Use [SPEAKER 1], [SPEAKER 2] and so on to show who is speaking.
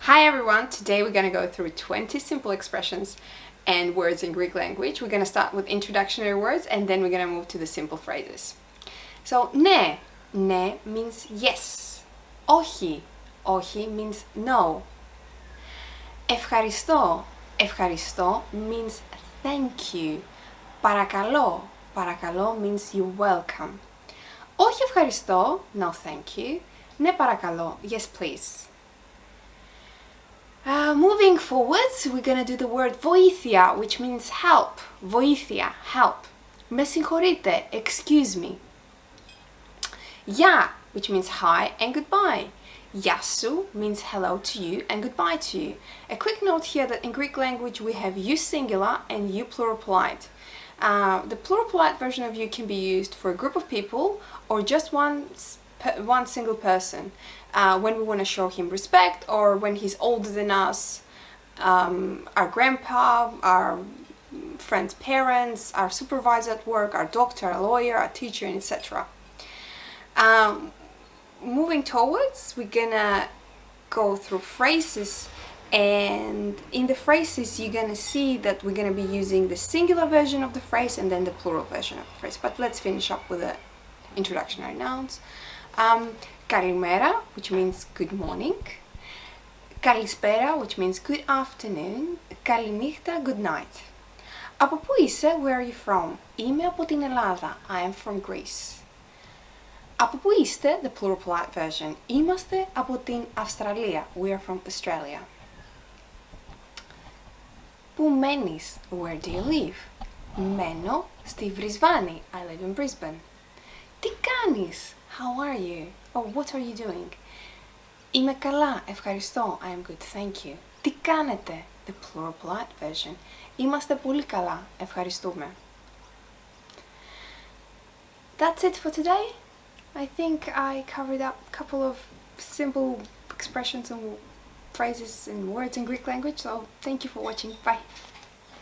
[SPEAKER 1] Hi everyone, today we're going to go through 20 simple expressions and words in Greek language. We're going to start with introductory words and then we're going to move to the simple phrases. So, ne means yes. Όχι means no. Ευχαριστώ means thank you. Παρακαλώ means you're welcome. Όχι ευχαριστώ, no thank you. Ναι παρακαλώ, yes please. Moving forwards, we're gonna do the word βοήθεια, which means help. Βοήθεια, help. Με συγχωρείτε, excuse me. Γεια, which means hi and goodbye. Γεια σου means hello to you and goodbye to you. A quick note here that in Greek language we have you singular and you plural polite. The plural polite version of you can be used for a group of people or just one single person when we want to show him respect or when he's older than us, our grandpa, our friend's parents, our supervisor at work, our doctor, our lawyer, our teacher, etc. Moving towards, we're gonna go through phrases, and in the phrases you're gonna see that we're gonna be using the singular version of the phrase and then the plural version of the phrase. But let's finish up with the introductory nouns. Καλημέρα, which means good morning. Καλησπέρα, which means good afternoon. Καληνύχτα, good night. Από πού είσαι, where are you from? Είμαι από την Ελλάδα, I am from Greece. Από πού είστε, the plural polite version. Είμαστε από την Αυστραλία, we are from Australia. Πού μένεις, where do you live? Μένω στη Βρισβάνη, I live in Brisbane. Τι κάνεις, how are you? Or what are you doing? Είμαι καλά, ευχαριστώ, I am good, thank you. Τι κάνετε, the plural polite version. Είμαστε πολύ καλά, ευχαριστούμε. That's it for today. I think I covered up a couple of simple expressions and phrases and words in Greek language, so thank you for watching. Bye.